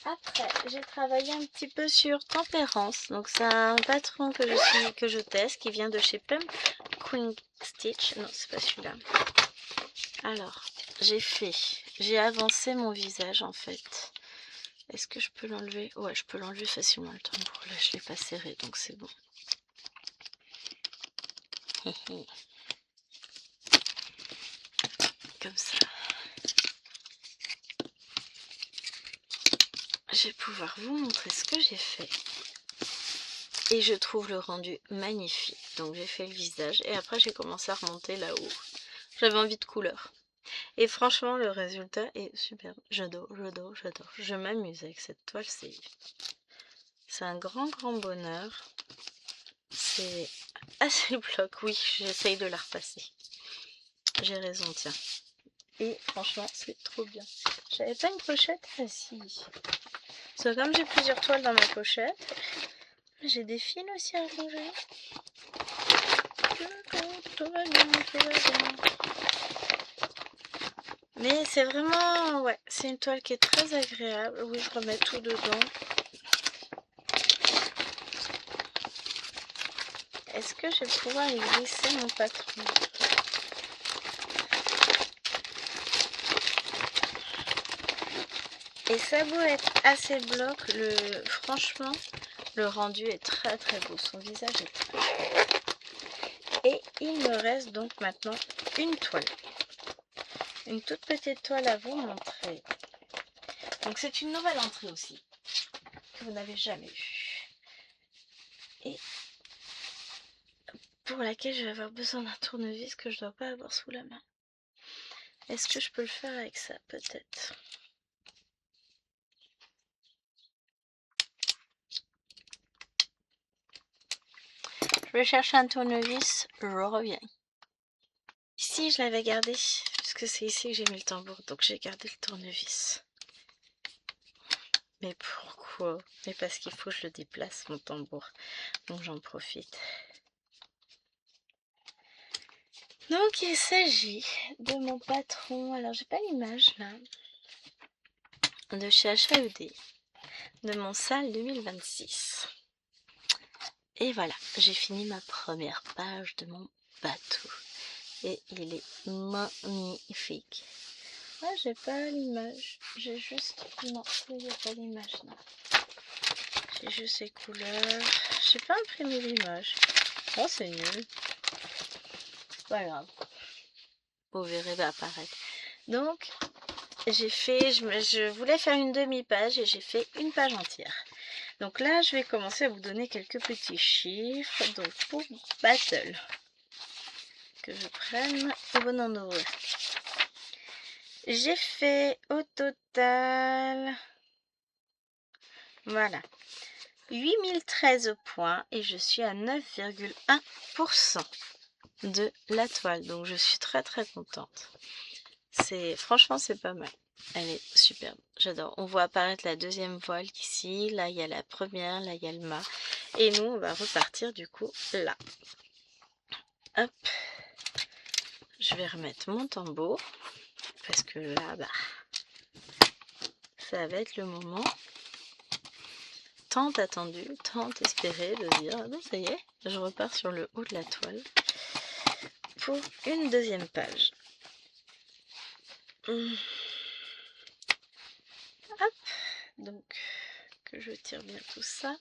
Après, j'ai travaillé un petit peu sur Tempérance. Donc c'est un patron que je teste qui vient de chez Pumpkin Stitch. Non, c'est pas celui-là. Alors, j'ai avancé mon visage en fait. Est-ce que je peux l'enlever? Ouais, je peux l'enlever facilement le tambour. Là, je l'ai pas serré, donc c'est bon. Comme ça. Je vais pouvoir vous montrer ce que j'ai fait. Et je trouve le rendu magnifique. Donc j'ai fait le visage et après j'ai commencé à remonter là-haut. J'avais envie de couleur. Et franchement le résultat est superbe. J'adore, j'adore, j'adore. Je m'amuse avec cette toile. C'est un grand bonheur. C'est assez bloc. Oui, j'essaye de la repasser. J'ai raison, tiens. Et franchement c'est trop bien. J'avais pas une pochette? Ah si. Parce que comme j'ai plusieurs toiles dans ma pochette, j'ai des fils aussi à ranger. Tout va bien, tout va bien. Mais c'est vraiment, ouais, c'est une toile qui est très agréable. Oui, je remets tout dedans. Est-ce que je vais pouvoir y glisser mon patron? Et ça a beau être assez bloc, franchement, le rendu est très très beau. Son visage est très beau. Et il me reste donc maintenant une toile. Une toute petite toile à vous montrer. Donc c'est une nouvelle entrée aussi, que vous n'avez jamais vue. Et pour laquelle je vais avoir besoin d'un tournevis que je ne dois pas avoir sous la main. Est-ce que je peux le faire avec ça? Peut-être. Je vais chercher un tournevis, je reviens. Ici, je l'avais gardé, puisque c'est ici que j'ai mis le tambour, donc j'ai gardé le tournevis. Mais pourquoi? Mais parce qu'il faut que je le déplace, mon tambour. Donc j'en profite. Donc il s'agit de mon patron, alors j'ai pas l'image là, de chez H&ED, de mon salle 2026. Et voilà, j'ai fini ma première page de mon bateau. Et il est magnifique. Ah, j'ai pas l'image. J'ai juste... Non, il n'y a pas l'image, non. J'ai juste les couleurs. J'ai pas imprimé l'image. Oh, c'est nul. C'est pas grave. Vous verrez apparaître. Donc, j'ai fait... Je voulais faire une demi-page et j'ai fait une page entière. Donc là, je vais commencer à vous donner quelques petits chiffres. Donc, pour Battle, que je prenne au bon endroit. J'ai fait au total, voilà, 8013 points et je suis à 9,1% de la toile. Donc je suis très très contente. Franchement, c'est pas mal. Elle est superbe, j'adore. On voit apparaître la deuxième voile ici. Là, il y a la première, là, il y a le mât. Et nous, on va repartir du coup là. Hop. Je vais remettre mon tambour. Parce que là, bah, ça va être le moment tant attendu, tant espéré de dire, ah ben ça y est, je repars sur le haut de la toile pour une deuxième page. Hop, donc que je tire bien tout ça.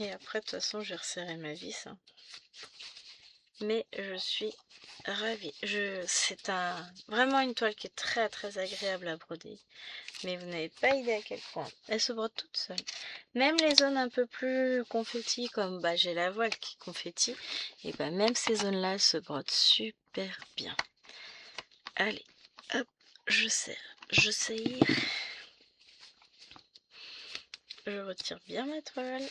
Et après, de toute façon, je vais resserrer ma vis. Hein. Mais je suis ravie. C'est vraiment une toile qui est très très agréable à broder. Mais vous n'avez pas idée à quel point. Elle se brode toute seule. Même les zones un peu plus confetti, comme j'ai la voile qui confetti, et même ces zones-là se brodent super bien. Allez, hop, je serre je sais. Je retire bien ma toile.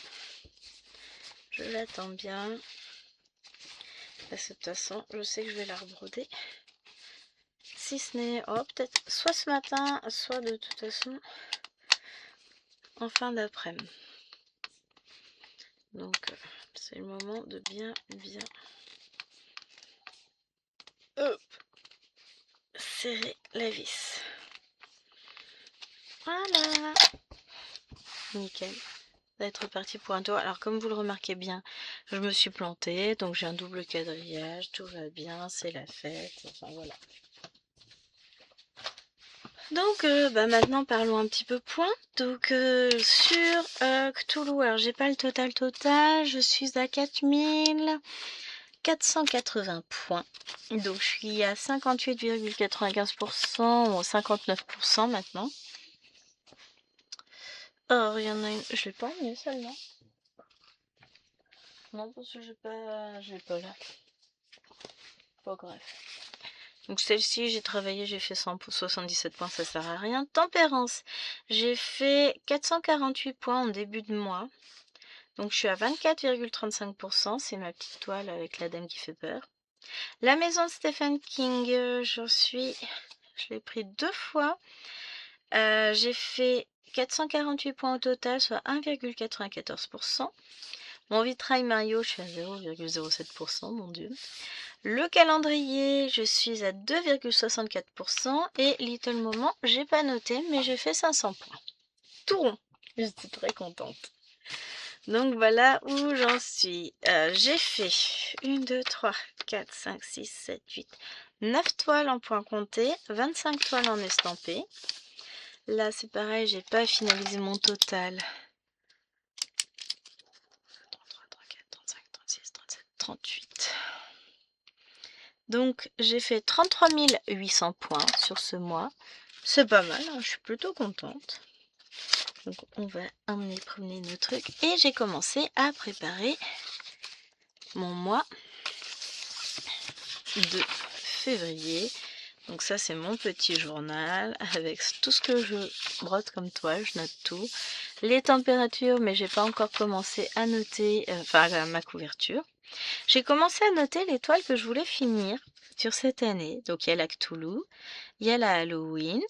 Je l'attends bien. Parce que de toute façon, je sais que je vais la rebroder. Si ce n'est, oh, peut-être soit ce matin, soit de toute façon en fin d'après-midi. Donc, c'est le moment de bien hop, serrer la vis. Voilà. Nickel. Ça va être reparti pour un tour. Alors, comme vous le remarquez bien, je me suis plantée. Donc, j'ai un double quadrillage. Tout va bien. C'est la fête. Enfin, voilà. Donc, maintenant, parlons un petit peu point. Donc, sur Cthulhu, alors, j'ai pas le total. Je suis à 4480 points. Donc, je suis à 58,95% ou 59% maintenant. Or, il y en a une. Je l'ai pas mis celle-là. Non, parce que je l'ai pas là. Pas grave. Donc celle-ci, j'ai travaillé, j'ai fait 177 points, ça sert à rien. Tempérance, j'ai fait 448 points en début de mois. Donc je suis à 24,35%, c'est ma petite toile avec la dame qui fait peur. La maison de Stephen King, je l'ai pris 2 fois. J'ai fait 448 points au total, soit 1,94%. Mon vitrail Mario, je suis à 0,07%, mon Dieu. Le calendrier, je suis à 2,64%. Et Little Moment, j'ai pas noté, mais j'ai fait 500 points. Tout rond. J'étais très contente. Donc voilà où j'en suis. J'ai fait 1, 2, 3, 4, 5, 6, 7, 8, 9 toiles en point compté, 25 toiles en estampé. Là, c'est pareil, j'ai pas finalisé mon total. 33, 34, 35, 36, 37, 38. Donc, j'ai fait 33 800 points sur ce mois. C'est pas mal, hein, je suis plutôt contente. Donc, on va emmener promener nos trucs. Et j'ai commencé à préparer mon mois de février. Donc ça, c'est mon petit journal avec tout ce que je brode comme toile. Je note tout. Les températures, mais j'ai pas encore commencé à noter, ma couverture. J'ai commencé à noter les toiles que je voulais finir sur cette année. Donc il y a la Cthulhu, il y a la Halloween.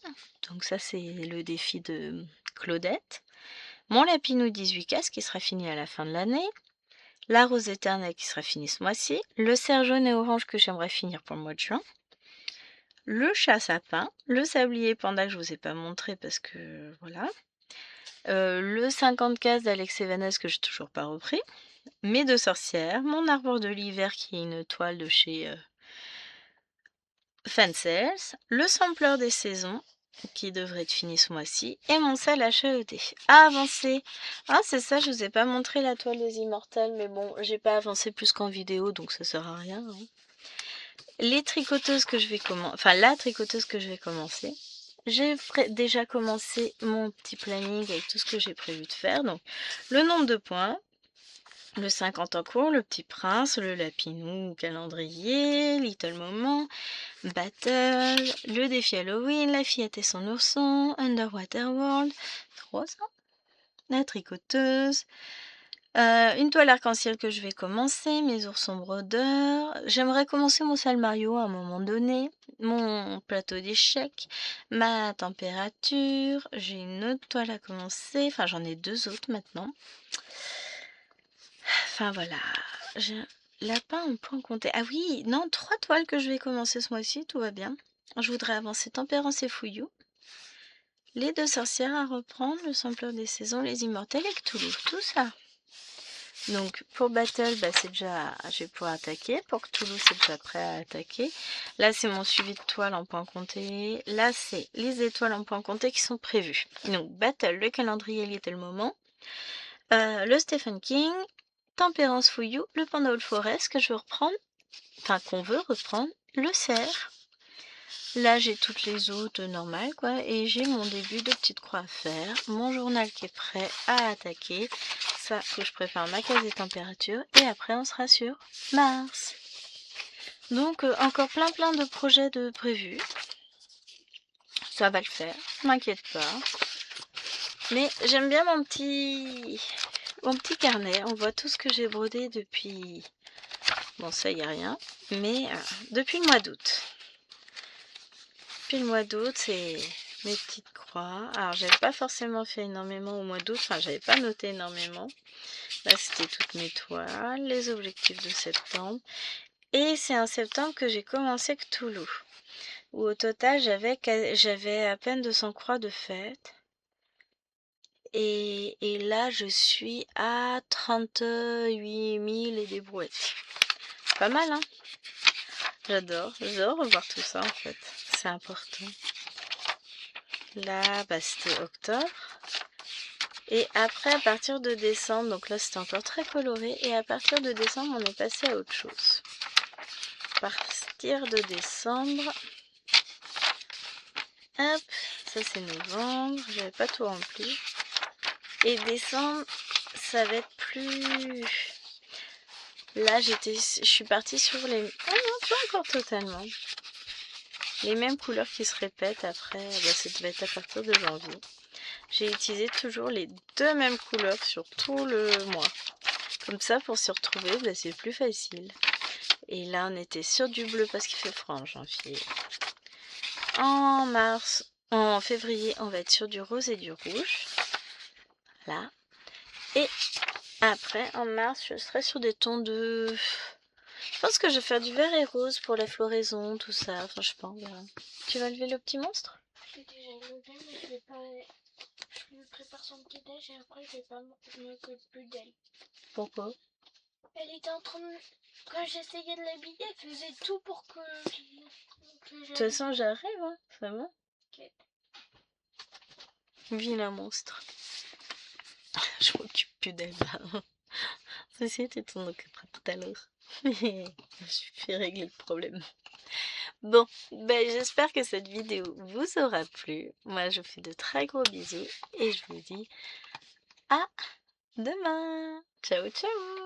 Donc ça, c'est le défi de Claudette. Mon Lapinou 18 cases qui sera fini à la fin de l'année. La Rose éternelle qui sera finie ce mois-ci. Le cerf jaune et orange que j'aimerais finir pour le mois de juin. Le chat sapin. Le sablier panda que je vous ai pas montré parce que voilà. Le 50 cases d'Alex Evanes que j'ai toujours pas repris. Mes 2 sorcières. Mon arbre de l'hiver qui est une toile de chez Fancels. Le sampler des saisons qui devrait être fini ce mois-ci, et mon sel HED. À avancer. Ah, c'est ça, je vous ai pas montré la toile des immortels, mais bon, j'ai pas avancé plus qu'en vidéo, donc ça sert à rien. Hein. Les tricoteuses que je vais commencer, enfin la tricoteuse que je vais commencer. J'ai déjà commencé mon petit planning avec tout ce que j'ai prévu de faire. Donc, le nombre de points, le 50 en cours, le petit prince, le lapinou, calendrier, Little Moment, Battle, le défi Halloween, la fillette et son ourson, Underwater World, 3 ans, la tricoteuse, une toile arc-en-ciel que je vais commencer, mes oursons brodeurs, j'aimerais commencer mon sale Mario à un moment donné, mon plateau d'échecs, ma température, j'ai une autre toile à commencer, enfin j'en ai 2 autres maintenant. Enfin voilà, j'ai lapin en point compté. Ah oui, non, 3 toiles que je vais commencer ce mois-ci, tout va bien. Je voudrais avancer Tempérance et Fouillou. Les 2 sorcières à reprendre, le sampler des saisons, les immortels et Cthulhu, tout ça. Donc pour Battle, c'est déjà, je vais pouvoir attaquer. Pour Cthulhu, c'est déjà prêt à attaquer. Là, c'est mon suivi de toile en point compté. Là, c'est les étoiles en point compté qui sont prévues. Donc Battle, le calendrier, Little Moment. Le Stephen King, Tempérance Fouillou, le Panda Old Forest que je veux reprendre, enfin qu'on veut reprendre, le cerf. Là j'ai toutes les autres normales quoi, et j'ai mon début de petite croix à faire, mon journal qui est prêt à attaquer, ça que je prépare ma case des températures, et après on sera sur Mars. Donc encore plein de projets de prévus. ça va le faire, m'inquiète pas. Mais j'aime bien mon petit carnet. On voit tout ce que j'ai brodé depuis... Bon, ça, y a rien. Mais depuis le mois d'août. Depuis le mois d'août, c'est mes petites croix. Alors, j'avais pas forcément fait énormément au mois d'août. Enfin, j'avais pas noté énormément. Là, c'était toutes mes toiles, les objectifs de septembre. Et c'est en septembre que j'ai commencé Cthulhu. Où au total, j'avais à peine 200 croix de fête. Et là, je suis à 38 000 et des brouettes. Pas mal, hein? J'adore revoir tout ça, en fait. C'est important. Là, bah, c'était octobre. Et après, à partir de décembre, donc là, c'était encore très coloré. Et à partir de décembre, on est passé à autre chose. À partir de décembre... Hop, ça c'est novembre. J'avais pas tout rempli. Et décembre, ça va être plus... Là, je suis partie sur les... Ah non, pas encore totalement. Les mêmes couleurs qui se répètent après, bah, ça devait être à partir de janvier. J'ai utilisé toujours les deux mêmes couleurs sur tout le mois. Comme ça, pour s'y retrouver, bah, c'est plus facile. Et là, on était sur du bleu parce qu'il fait froid en janvier. En février, on va être sur du rose et du rouge. Là. Et après, en mars, je serai sur des tons de... Je pense que je vais faire du vert et rose pour la floraison, tout ça. Enfin, je pense. Tu vas lever le petit monstre? J'ai déjà levé, mais je vais pas... Je me prépare son petit déj et après, je m'occupe plus d'elle. Pourquoi? Elle était en train de... Quand j'essayais de l'habiller, elle faisait tout pour que je De toute façon, j'arrive, hein. Ça va? Ok. Vilain monstre. Je m'occupe plus d'elle. Ceci, tu t'en occuperas tout à l'heure. Je vais régler le problème. Bon, ben, j'espère que cette vidéo vous aura plu. Moi, je vous fais de très gros bisous et je vous dis à demain. Ciao, ciao.